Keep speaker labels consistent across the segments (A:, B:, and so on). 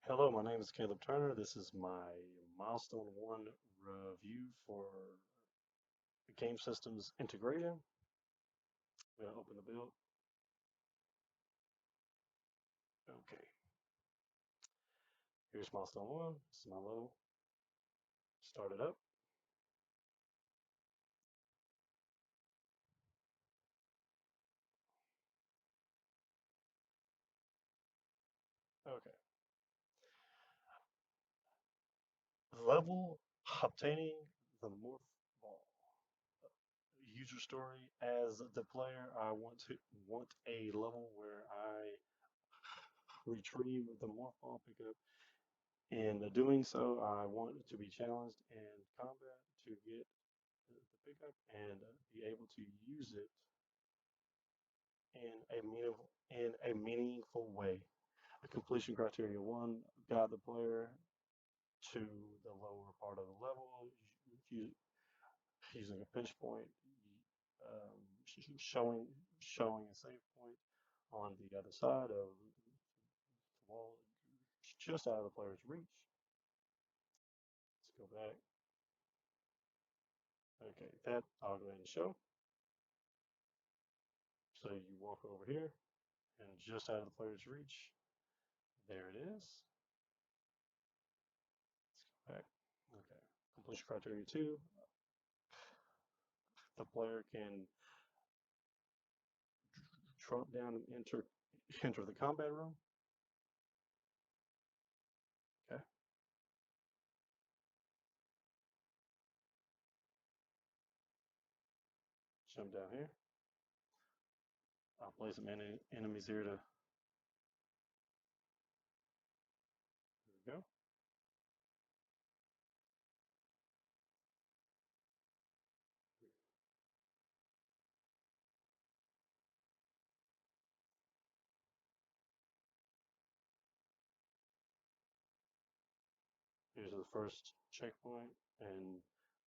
A: Hello, my name is Caleb Turner. This is my milestone one review for the game systems integration. I'm going to open the build. Okay, here's milestone one. This is my low. Start it up. Okay, level obtaining the morph ball. User story as the player. I want a level where I retrieve the morph ball pickup. In doing so, I want to be challenged in combat to get the pickup and be able to use it in a meaningful way. A completion criteria one: guide the player to the lower part of the level using a pinch point, um, showing a save point on the other side of the wall, just out of the player's reach. Let's go back. Okay, that I'll go ahead and show. So you walk over here and just out of the player's reach, there it is. Back. Okay. Completion criteria two: the player can drop down and enter the combat room. Okay. Jump down here. I'll place some enemies here to. There we go. Here's the first checkpoint, and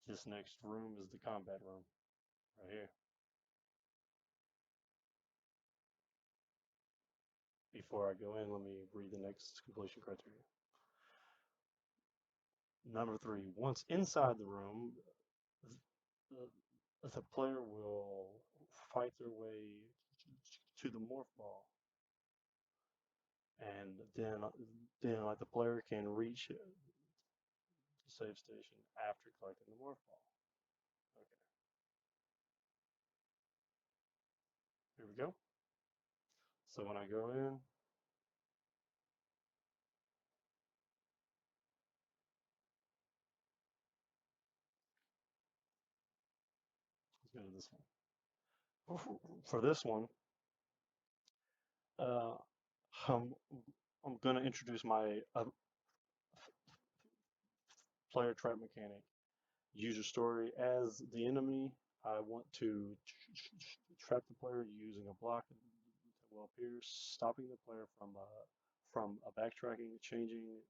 A: this next room is the combat room right here. Before I go in, let me read the next completion criteria. Number three: once inside the room, the player will fight their way to the morph ball, and then like the player can reach the save station after collecting the morph ball. Okay, here we go. So when I go in, let's go to this one. For this one, uh, I'm, I'm going to introduce my player trap mechanic. User story as the enemy. I want to trap the player using a block that will appear, stopping the player from a backtracking, changing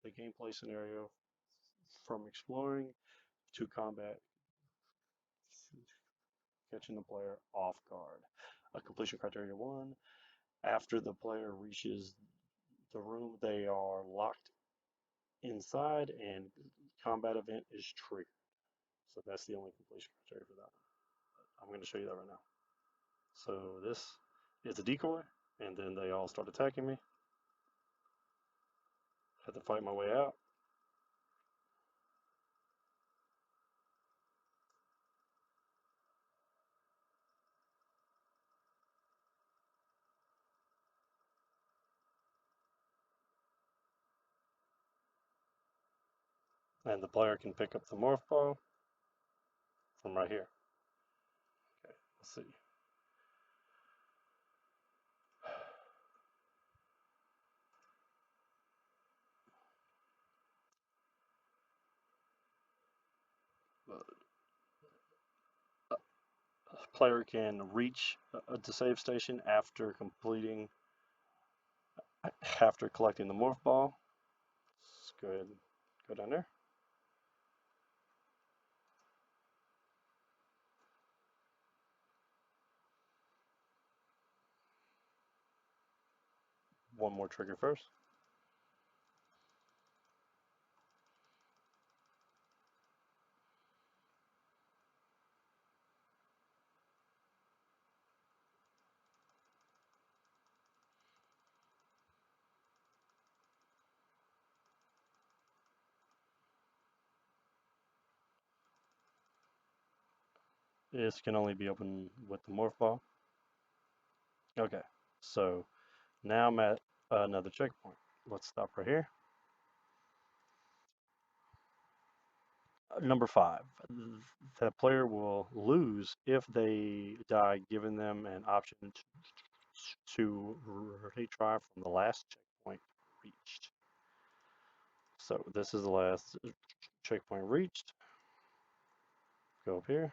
A: the gameplay scenario from exploring to combat, catching the player off guard. A completion criteria one: after the player reaches the room, they are locked inside and combat event is triggered. So that's the only completion criteria for that one. I'm going to show you that right now. So this is a decoy, and then they all start attacking me. Have to fight my way out. And the player can pick up the morph ball from right here. Okay, let's see. The player can reach the save station after collecting the morph ball. Let's go ahead and go down there. One more trigger first. This can only be opened with the morph ball. Okay, so now I'm at another checkpoint. Let's stop right here. Number 5, the player will lose if they die, giving them an option to retry from the last checkpoint reached. So this is the last checkpoint reached. Go up here.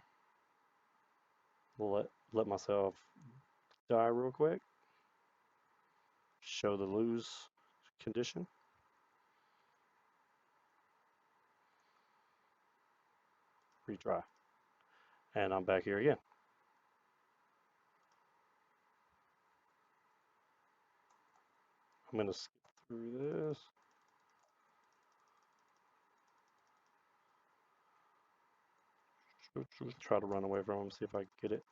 A: Let myself die real quick. Show the lose condition. Retry. And I'm back here again. I'm going to skip through this. Try to run away from him, see if I can get it.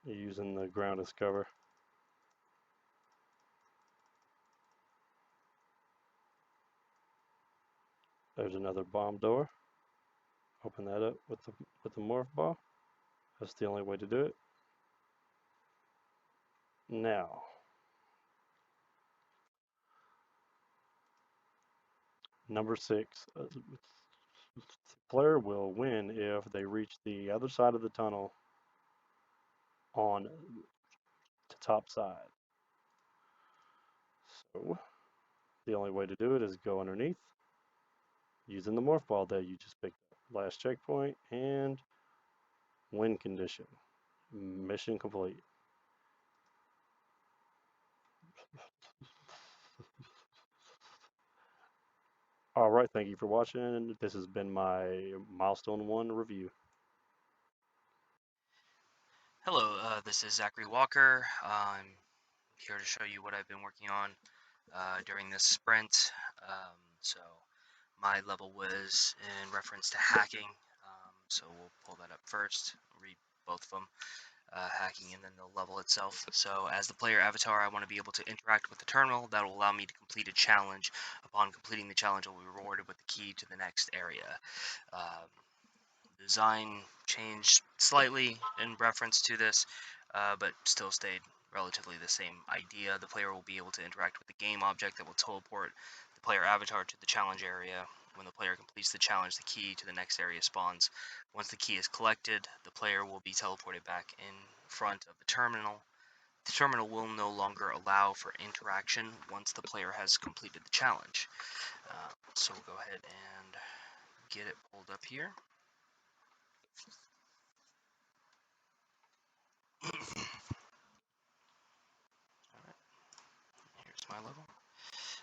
A: Using the ground as cover. There's another bomb door. Open that up with the morph ball. That's the only way to do it. Now, number 6. The player will win if they reach the other side of the tunnel on the top side. So, the only way to do it is go underneath using the morph ball that you just picked up. Last checkpoint and win condition. Mission complete. All right, thank you for watching. This has been my Milestone 1 review.
B: Hello, this is Zachary Walker. I'm here to show you what I've been working on during this sprint. So my level was in reference to hacking. So we'll pull that up first, read both of them, hacking and then the level itself. So as the player avatar, I want to be able to interact with the terminal. That will allow me to complete a challenge. Upon completing the challenge, I will be rewarded with the key to the next area. Design changed slightly in reference to this, but still stayed relatively the same idea. The player will be able to interact with the game object that will teleport the player avatar to the challenge area. When the player completes the challenge, the key to the next area spawns. Once the key is collected, the player will be teleported back in front of the terminal. The terminal will no longer allow for interaction once the player has completed the challenge. So we'll go ahead and get it pulled up here. Here's my level.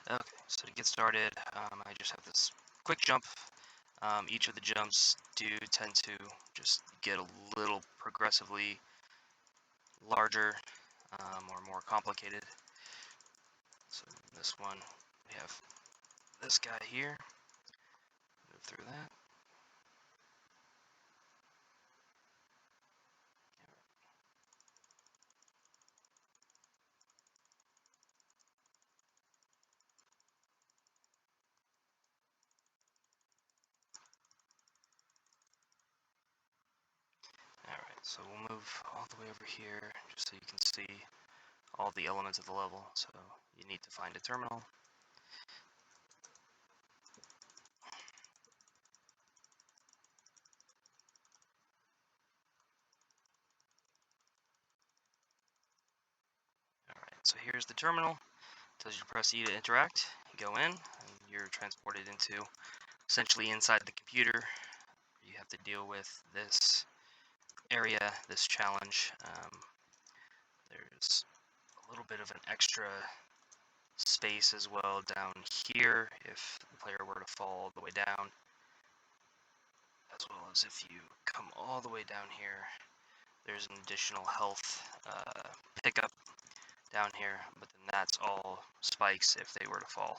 B: Okay, so to get started, I just have this quick jump. Each of the jumps do tend to just get a little progressively larger or more complicated. So this one, we have this guy here. Move through that. Alright, so we'll move all the way over here just so you can see all the elements of the level. So you need to find a terminal. Alright, so here's the terminal. It tells you to press E to interact. You go in, and you're transported into essentially inside the computer. You have to deal with this area, this challenge. There's a little bit of an extra space as well down here if the player were to fall all the way down, as well as if you come all the way down here, there's an additional health pickup down here, but then that's all spikes if they were to fall.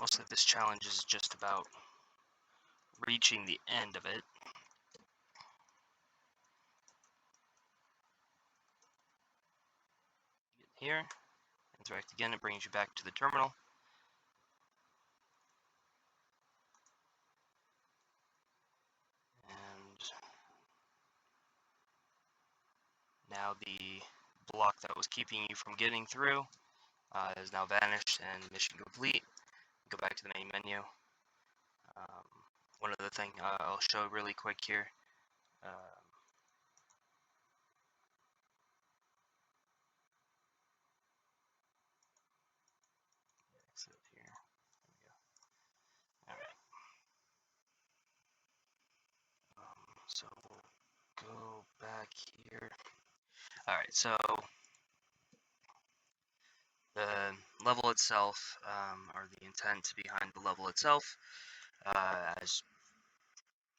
B: Mostly this challenge is just about reaching the end of it. Here, interact again, it brings you back to the terminal. And now the block that was keeping you from getting through is now vanished and mission complete. Go back to the main menu. Um, One other thing I'll show really quick here. Exit here. There we go. All right. So we'll go back here. All right. So the level itself, or the intent behind the level itself, as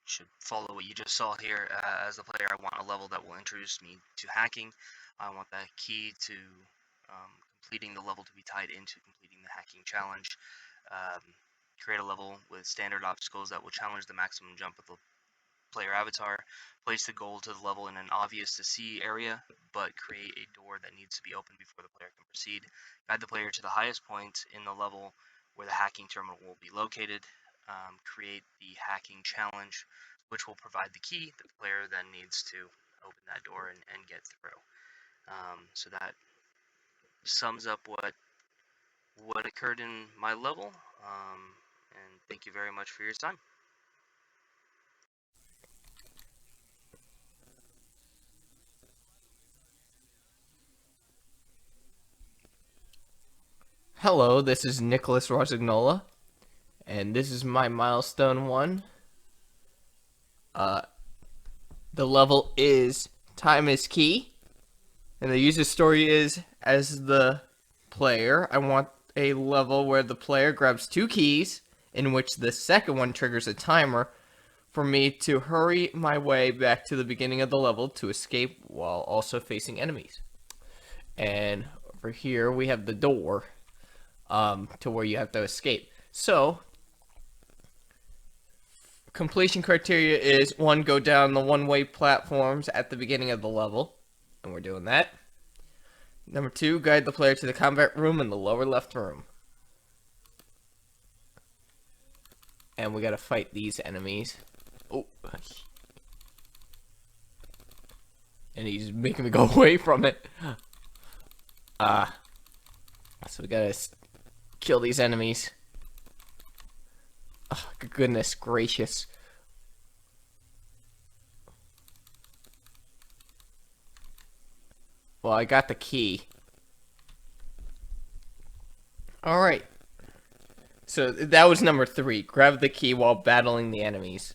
B: should follow what you just saw here. As a player, I want a level that will introduce me to hacking. I want that key to completing the level to be tied into completing the hacking challenge. Um, Create a level with standard obstacles that will challenge the maximum jump of the player avatar. Place the goal to the level in an obvious to see area, but create a door that needs to be opened before the player can proceed. Guide the player to the highest point in the level where the hacking terminal will be located. Create the hacking challenge, which will provide the key that the player then needs to open that door and get through. So that sums up what occurred in my level. And thank you very much for your time.
C: Hello, this is Nicholas Rosignola, and this is my milestone 1. The level is Time is Key, and the user story is, as the player, I want a level where the player grabs 2 keys, in which the second one triggers a timer for me to hurry my way back to the beginning of the level to escape while also facing enemies. And over here we have the door to where you have to escape. So, completion criteria is 1, go down the one-way platforms at the beginning of the level, and we're doing that. Number 2, guide the player to the combat room in the lower left room. And we gotta fight these enemies. Oh. And he's making me go away from it. So we gotta kill these enemies. Oh, goodness gracious. Well, I got the key. Alright. So that was number 3. Grab the key while battling the enemies.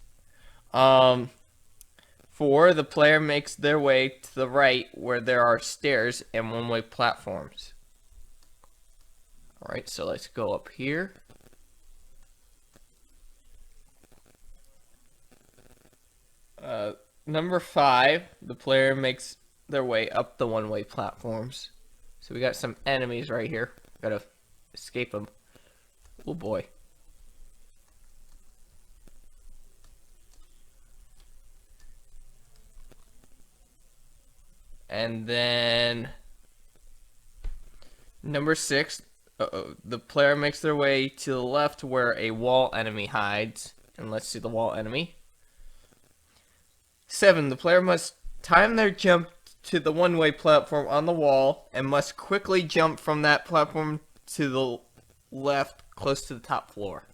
C: 4, the player makes their way to the right where there are stairs and one-way platforms. Alright, so let's go up here. Number 5, the player makes their way up the one-way platforms. So we got some enemies right here. Gotta escape them. Oh boy. And then number 6, the player makes their way to the left where a wall enemy hides. And let's see the wall enemy. 7, the player must time their jump to the one-way platform on the wall and must quickly jump from that platform to the left close to the top floor.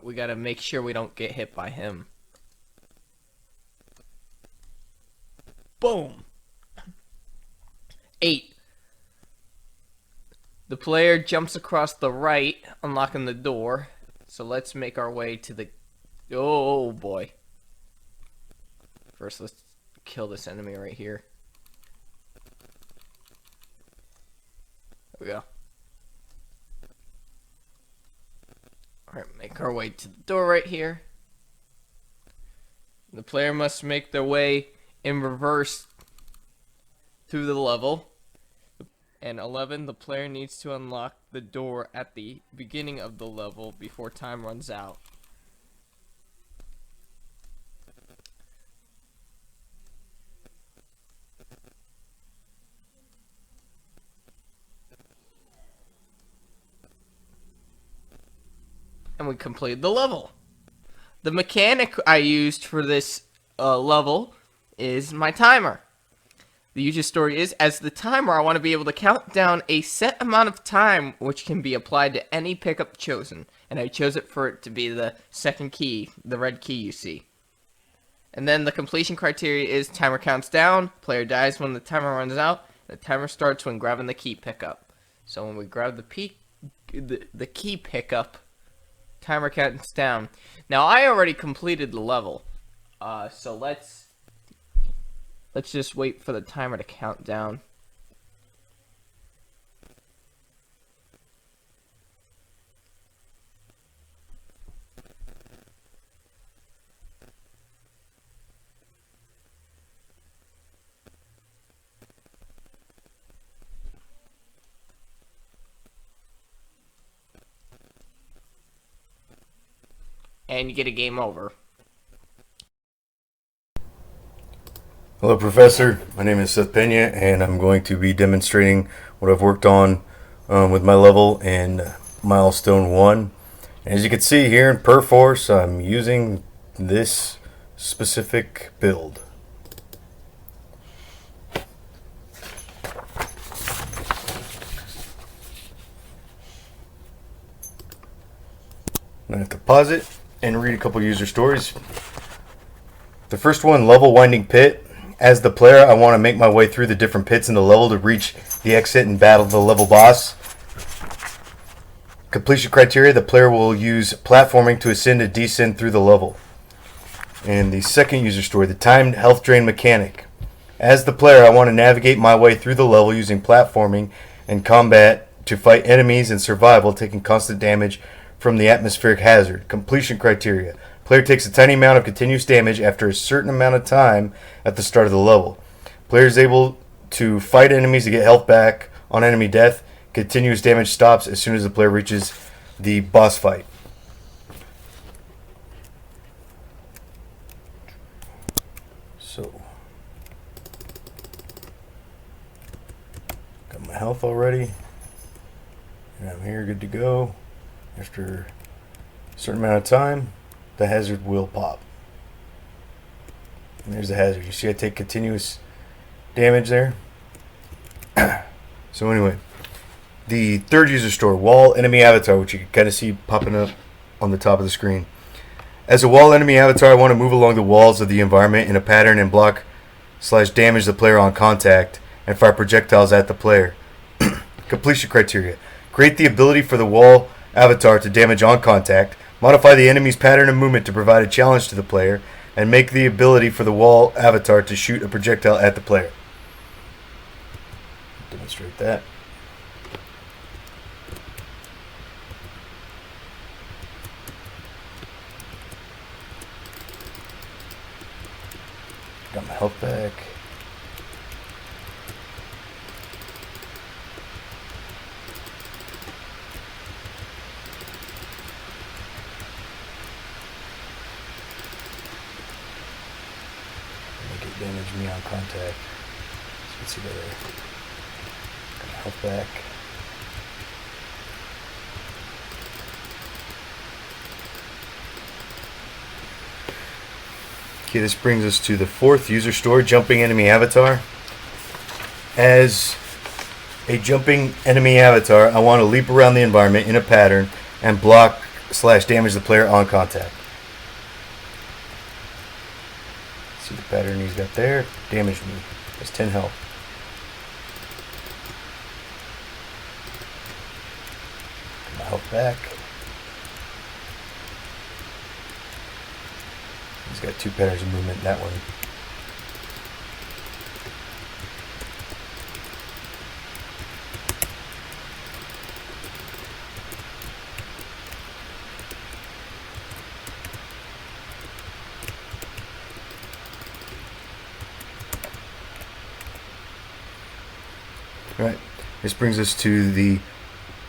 C: We gotta make sure we don't get hit by him. Boom! 8. The player jumps across the right, unlocking the door. So let's make our way to the... Oh boy. First, let's kill this enemy right here. There we go. Alright, make our way to the door right here. The player must make their way in reverse through the level. And 11, the player needs to unlock the door at the beginning of the level before time runs out. And we completed the level. The mechanic I used for this level is my timer. The user story is, as the timer, I want to be able to count down a set amount of time which can be applied to any pickup chosen. And I chose it for it to be the second key, the red key you see. And then the completion criteria is timer counts down, player dies when the timer runs out, the timer starts when grabbing the key pickup. So when we grab the key pickup, timer counts down. Now I already completed the level, so let's just wait for the timer to count down. And you get a game over.
D: Hello, Professor. My name is Seth Pena, and I'm going to be demonstrating what I've worked on with my level in Milestone 1. And as you can see here in Perforce, I'm using this specific build. I have to pause it and read a couple user stories. The first one, level winding pit. As the player, I want to make my way through the different pits in the level to reach the exit and battle the level boss. Completion criteria, the player will use platforming to ascend and descend through the level. And the second user story, the timed health drain mechanic. As the player, I want to navigate my way through the level using platforming and combat to fight enemies and survival, taking constant damage from the atmospheric hazard. Completion criteria. Player takes a tiny amount of continuous damage after a certain amount of time at the start of the level. Player is able to fight enemies to get health back on enemy death. Continuous damage stops as soon as the player reaches the boss fight. So, got my health already. And I'm here, good to go. After a certain amount of time, the hazard will pop. And there's the hazard. You see I take continuous damage there. So anyway, the third user story, wall enemy avatar, which you can kind of see popping up on the top of the screen. As a wall enemy avatar, I want to move along the walls of the environment in a pattern and block/damage the player on contact and fire projectiles at the player. Completion criteria. Create the ability for the wall avatar to damage on contact. Modify the enemy's pattern of movement to provide a challenge to the player, and make the ability for the wall avatar to shoot a projectile at the player. Demonstrate that. Got my health back. Damage me on contact. So let's see that there. Got my health back. Okay, this brings us to the fourth user story, jumping enemy avatar. As a jumping enemy avatar, I want to leap around the environment in a pattern and block/damage the player on contact. See the pattern he's got there? Damaged me. That's 10 health. Get my health back. He's got two patterns of movement in that one. Right. This brings us to the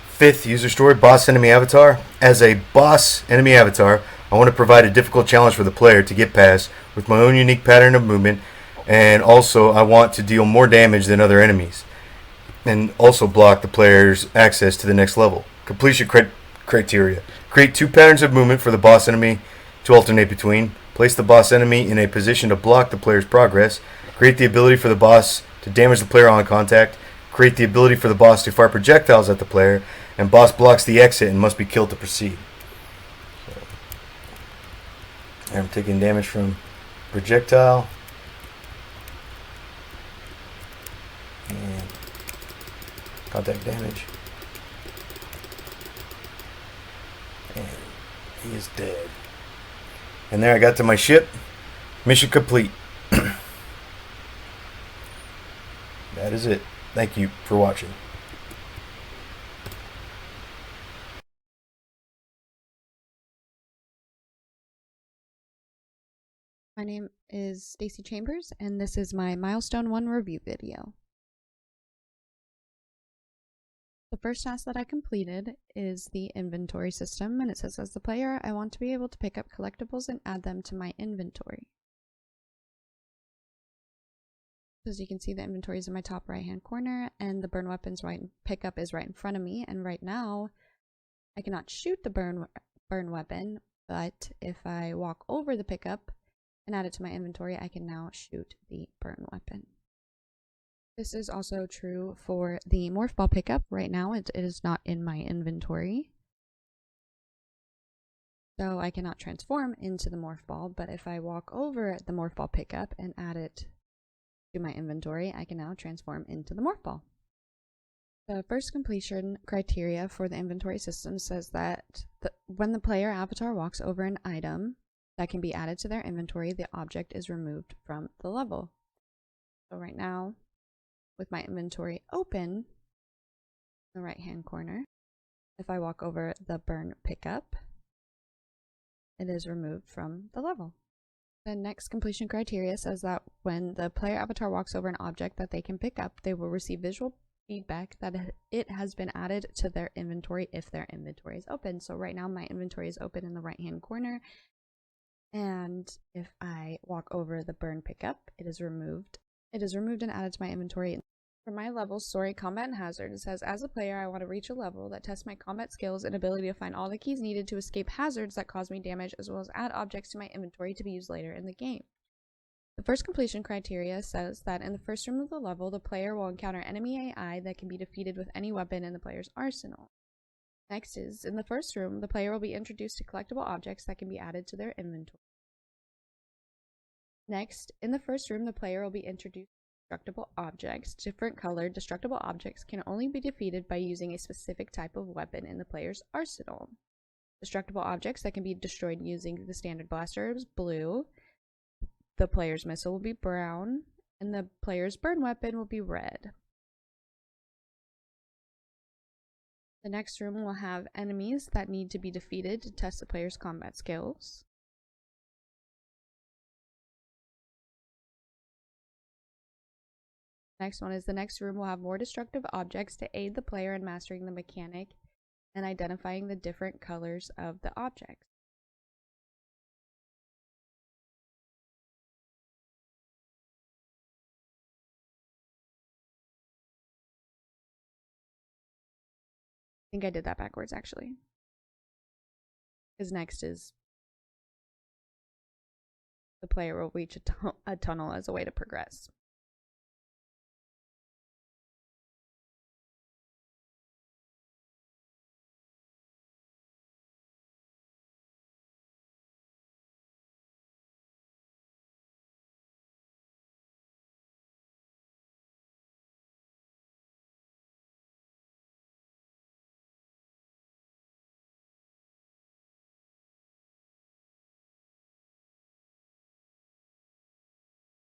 D: fifth user story, Boss Enemy Avatar. As a boss enemy avatar, I want to provide a difficult challenge for the player to get past with my own unique pattern of movement, and also I want to deal more damage than other enemies, and also block the player's access to the next level. Completion criteria. Create 2 patterns of movement for the boss enemy to alternate between. Place the boss enemy in a position to block the player's progress. Create the ability for the boss to damage the player on contact. Create the ability for the boss to fire projectiles at the player. And boss blocks the exit and must be killed to proceed. So, I'm taking damage from projectile. And contact damage. And he is dead. And there I got to my ship. Mission complete. That is it. Thank you for watching.
E: My name is Stacy Chambers, and this is my Milestone 1 review video. The first task that I completed is the inventory system, and it says, as the player, I want to be able to pick up collectibles and add them to my inventory. As you can see, the inventory is in my top right hand corner, and the burn weapons pickup is right in front of me, and right now I cannot shoot the burn weapon, but if I walk over the pickup and add it to my inventory, I can now shoot the burn weapon. This is also true for the morph ball pickup. Right now it is not in my inventory, so I cannot transform into the morph ball, but if I walk over the morph ball pickup and add it to my inventory, I can now transform into the morph ball. The first completion criteria for the inventory system says that when the player avatar walks over an item that can be added to their inventory, the object is removed from the level. So right now, with my inventory open in the right hand corner, if I walk over the burn pickup, it is removed from the level. The next completion criteria says that when the player avatar walks over an object that they can pick up, they will receive visual feedback that it has been added to their inventory if their inventory is open. So right now my inventory is open in the right hand corner, and if I walk over the burn pickup, it is removed. It is removed and added to my inventory. For my level, story, combat, and hazard, it says, as a player, I want to reach a level that tests my combat skills and ability to find all the keys needed to escape hazards that cause me damage, as well as add objects to my inventory to be used later in the game. The first completion criteria says that in the first room of the level, the player will encounter enemy AI that can be defeated with any weapon in the player's arsenal. Next is, in the first room, the player will be introduced to collectible objects that can be added to their inventory. Next, in the first room, the player will be introduced to destructible objects. Different colored destructible objects can only be defeated by using a specific type of weapon in the player's arsenal. Destructible objects that can be destroyed using the standard blaster is blue, the player's missile will be brown, and the player's burn weapon will be red. The next room will have enemies that need to be defeated to test the player's combat skills. Next one is the next room will have more destructive objects to aid the player in mastering the mechanic and identifying the different colors of the objects. I think I did that backwards actually. Because next is the player will reach a tunnel as a way to progress.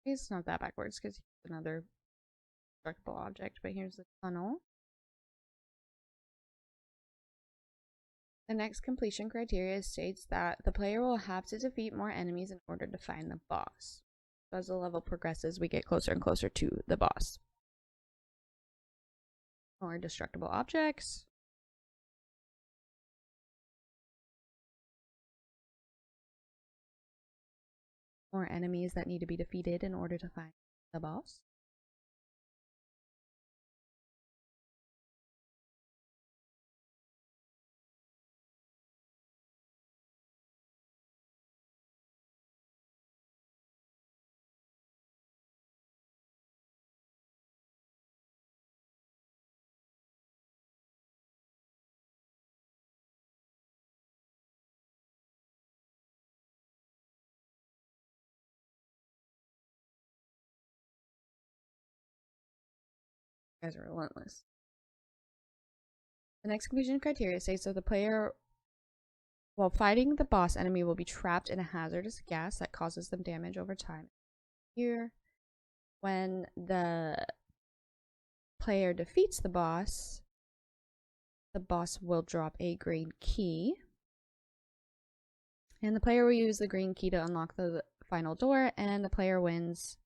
E: It's not that backwards because here's another destructible object, but here's the tunnel. The next completion criteria states that the player will have to defeat more enemies in order to find the boss. So as the level progresses, we get closer and closer to the boss. More destructible objects. More enemies that need to be defeated in order to find the boss. You guys are relentless. The next completion criteria states that the player, while fighting the boss enemy, will be trapped in a hazardous gas that causes them damage over time. Here, when the player defeats the boss will drop a green key. And the player will use the green key to unlock the final door, and the player wins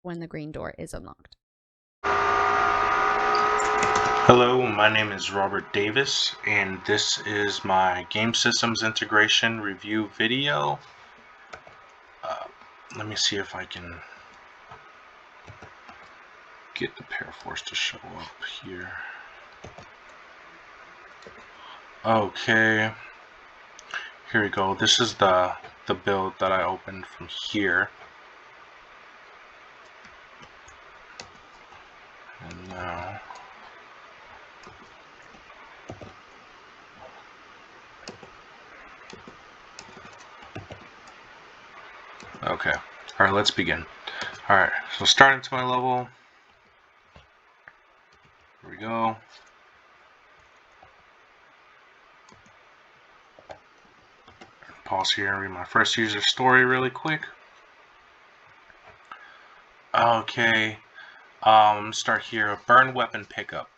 E: when the green door is unlocked.
F: Hello, my name is Robert Davis, and this is my game systems integration review video. Let me see if I can get the Paraforce to show up here. Okay, here we go. This is the build that I opened from here. And now okay, alright, let's begin. Alright, so starting to my level. Here we go. Pause here and read my first user story really quick. Okay, start here. Burn weapon pickup.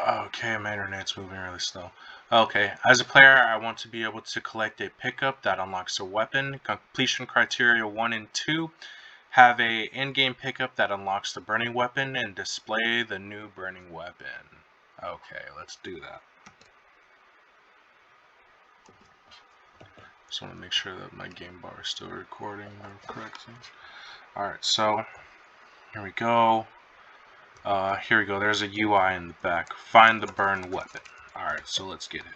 F: Okay, my internet's moving really slow. Okay, as a player, I want to be able to collect a pickup that unlocks a weapon. Completion criteria 1 and 2. Have a in-game pickup that unlocks the burning weapon and display the new burning weapon. Okay, let's do that. Just want to make sure that my game bar is still recording correctly. Alright, so here we go. Here we go. There's a UI in the back. Find the burn weapon. Alright, so let's get it.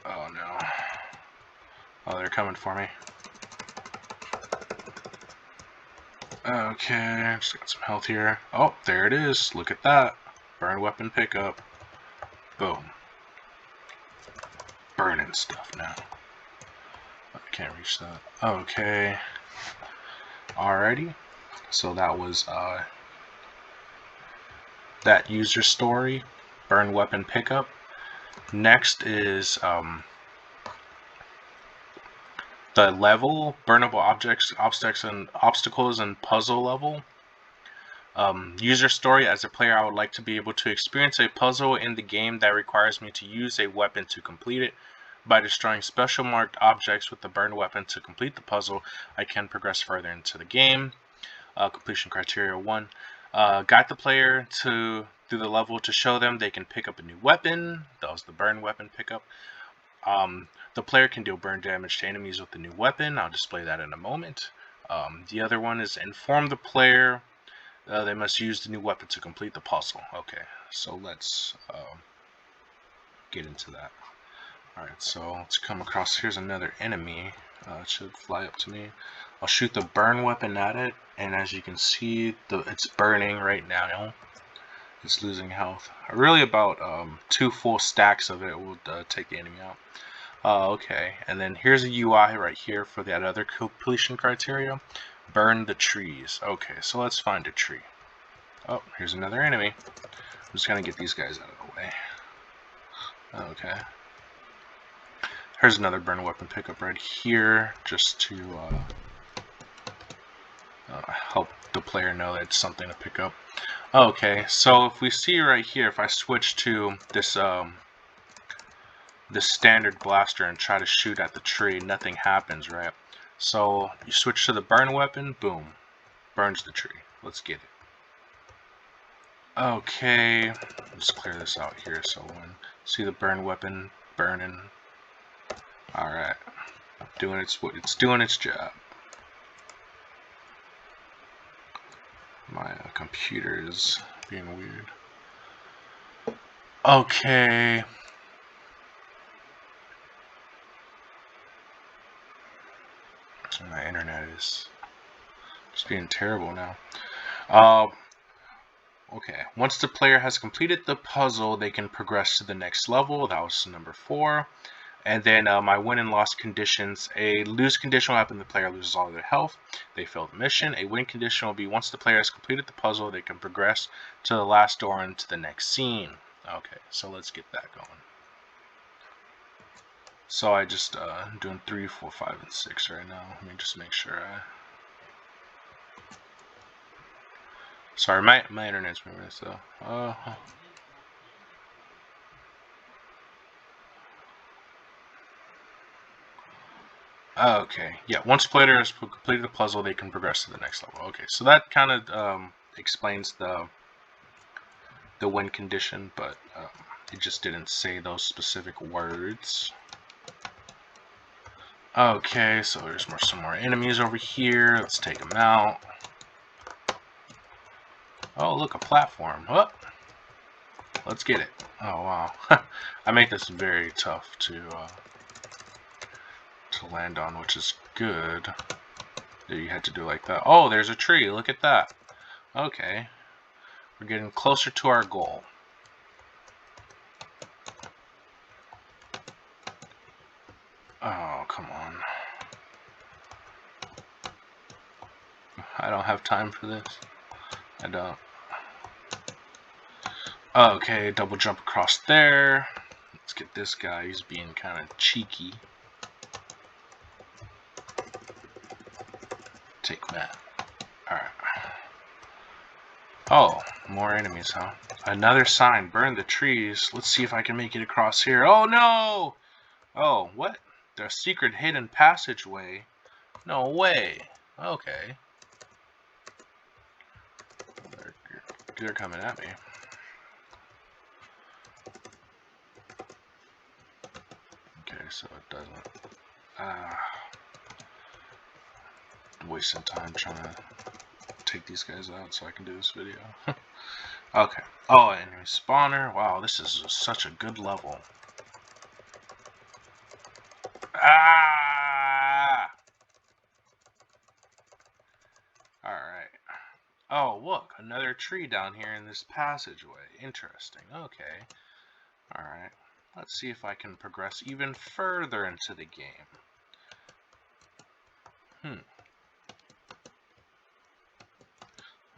F: Oh no. Oh, they're coming for me. Okay, just got some health here. Oh, there it is. Look at that. Burn weapon pickup. Boom. Burning stuff now. I can't reach that. Okay. Alrighty. So that was that user story. Burn weapon pickup. Next is the level, burnable objects, obstacles, and puzzle level. User story. As a player, I would like to be able to experience a puzzle in the game that requires me to use a weapon to complete it. By destroying special marked objects with the burned weapon to complete the puzzle, I can progress further into the game. Completion criteria 1. Guide the player through the level to show them they can pick up a new weapon. That was the burn weapon pickup. The player can deal burn damage to enemies with the new weapon. I'll display that in a moment. The other one is inform the player they must use the new weapon to complete the puzzle. Okay, so let's get into that. Alright, so let's come across. Here's another enemy. It should fly up to me. I'll shoot the burn weapon at it, and as you can see, it's burning right now. It's losing health. Really, about 2 full stacks of it will take the enemy out. Okay, and then here's a UI right here for that other completion criteria. Burn the trees. Okay, so let's find a tree. Oh, here's another enemy. I'm just gonna get these guys out of the way. Okay. Here's another burn weapon pickup right here, just to help the player know that it's something to pick up. Okay, so if we see right here, if I switch to this this standard blaster and try to shoot at the tree, nothing happens, right? So you switch to the burn weapon, boom, burns the tree. Let's get it. Okay, let's clear this out here so when see the burn weapon burning. Alright, it's doing its job. My computer is being weird. Okay. My internet is just being terrible now. Okay, once the player has completed the puzzle, they can progress to the next level. That was number 4. And then my win and loss conditions. A lose condition will happen the player loses all of their health. They fail the mission. A win condition will be once the player has completed the puzzle, they can progress to the last door and to the next scene. Okay, so let's get that going. So I just doing 3, 4, 5, and 6 right now. Let me just make sure I... Sorry, my internet's moving, so... Okay, yeah, once player has completed the puzzle, they can progress to the next level. Okay, so that kind of explains the win condition, but it just didn't say those specific words. Okay, so there's some more enemies over here. Let's take them out. Oh, look, a platform. Oh, let's get it. Oh, wow. I make this very tough to land on, which is good. That you had to do like that. Oh, there's a tree. Look at that. Okay. We're getting closer to our goal. Oh, come on. I don't have time for this. I don't. Okay, double jump across there. Let's get this guy. He's being kind of cheeky. Take that. Alright. Oh, more enemies, huh? Another sign. Burn the trees. Let's see if I can make it across here. Oh, no! Oh, what? There's a secret hidden passageway. No way. Okay. They're coming at me. Okay, so it doesn't... wasting time trying to take these guys out so I can do this video. Okay. Oh, enemy spawner. Wow, this is such a good level. Ah! Alright. Oh, look, another tree down here in this passageway. Interesting. Okay. Alright. Let's see if I can progress even further into the game.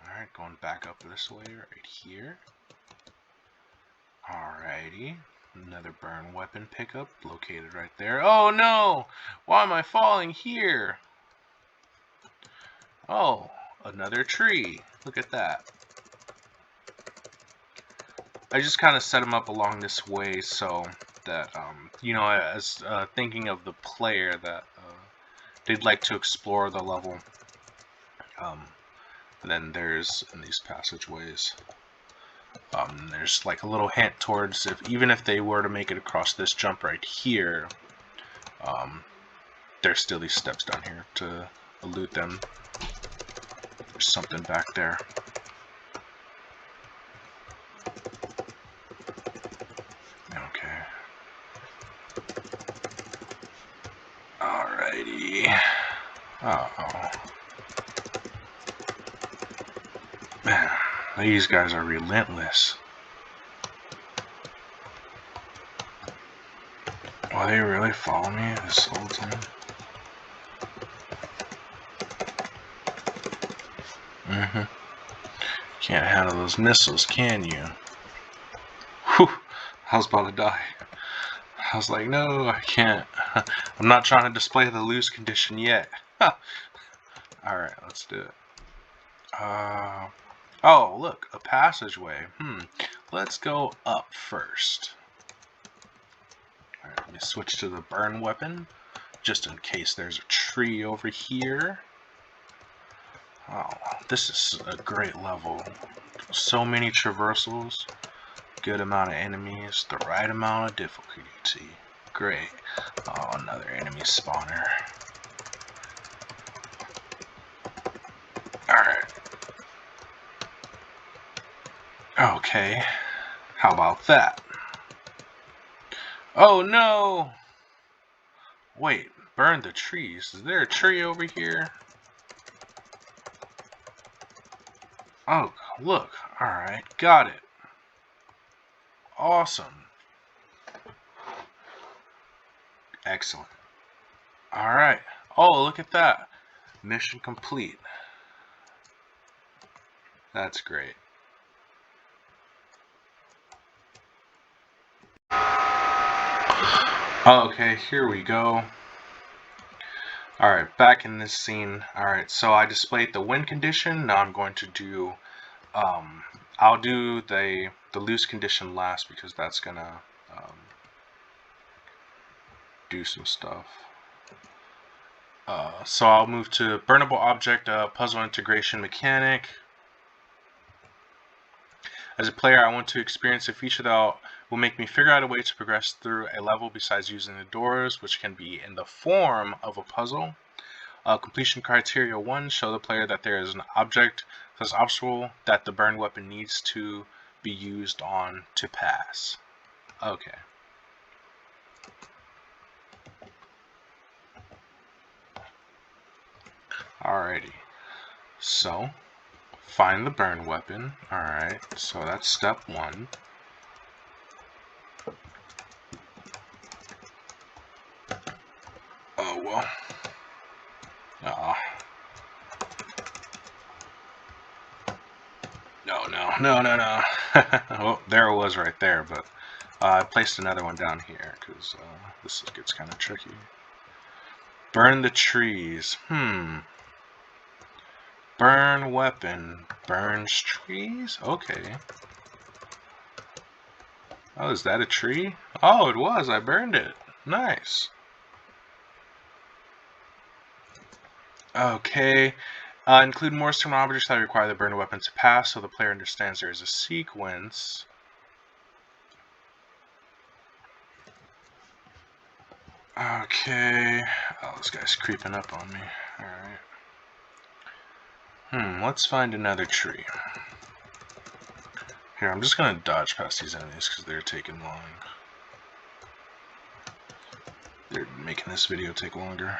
F: Alright, going back up this way right here. Alrighty. Another burn weapon pickup located right there. Oh no! Why am I falling here? Oh, another tree. Look at that. I just kind of set them up along this way so that, you know, as thinking of the player that they'd like to explore the level. And then there's in these passageways. There's like a little hint towards even if they were to make it across this jump right here, there's still these steps down here to elude them. There's something back there. Okay. Alrighty. Uh-oh. Man, these guys are relentless. Will they really follow me this whole time? Can't handle those missiles, can you? Whew! I was about to die. I was like, no, I can't. I'm not trying to display the lose condition yet. Alright, let's do it. Oh, look, a passageway. Let's go up first. Alright, let me switch to the burn weapon. just in case there's a tree over here. Oh, this is a great level. So many traversals, good amount of enemies, the right amount of difficulty. Great. Oh, another enemy spawner. Alright. Okay. How about that? Oh no! Wait, burn the trees. Is there a tree over here? Oh, look. Alright, got it. Awesome. Excellent. Alright. Oh, look at that. Mission complete. That's great. Okay, here we go. Alright, back in this scene. Alright, so I displayed the win condition. Now I'm going to do, I'll do the lose condition last because that's gonna do some stuff. So I'll move to burnable object puzzle integration mechanic. As a player, I want to experience a feature that will make me figure out a way to progress through a level besides using the doors, which can be in the form of a puzzle. Completion criteria 1, show the player that there is an object that's obstacle that the burn weapon needs to be used on to pass. Okay. Alrighty. So, find the burn weapon. Alright, so that's step 1. Oh, well. No. Well, there it was right there, but I placed another one down here because this gets kind of tricky. Burn the trees. Burn weapon. Burns trees? Okay. Oh, is that a tree? Oh, it was. I burned it. Nice. Okay. Include more external objects that require the burned weapon to pass so the player understands there is a sequence. Okay. Oh, this guy's creeping up on me. Alright. Let's find another tree. Here, I'm just gonna dodge past these enemies because they're taking long. They're making this video take longer.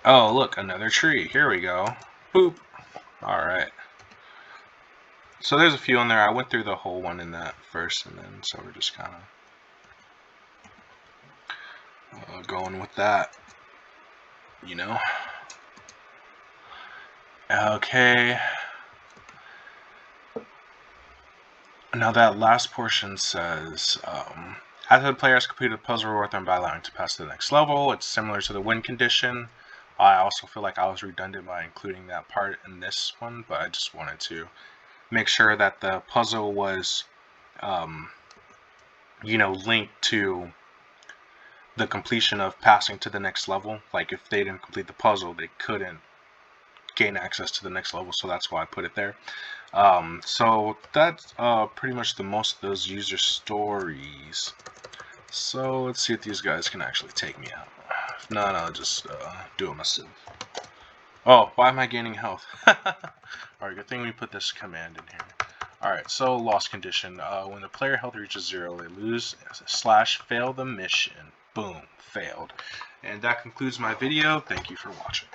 F: Oh, look, another tree. Here we go. Boop. Alright. So there's a few in there. I went through the whole one in that first, and then so we're just kind of going with that. You know? Okay. Now that last portion says, after the player has completed the puzzle reward them by allowing to pass to the next level. It's similar to the win condition. I also feel like I was redundant by including that part in this one, but I just wanted to make sure that the puzzle was, you know, linked to the completion of passing to the next level. Like if they didn't complete the puzzle, they couldn't gain access to the next level, so that's why I put it there. So that's pretty much the most of those user stories. So let's see if these guys can actually take me out. If not, I'll just do it myself. Oh, why am I gaining health? Alright, good thing we put this command in here. Alright, so lost condition. When the player health reaches 0, they lose / fail the mission. Boom, failed. And that concludes my video. Thank you for watching.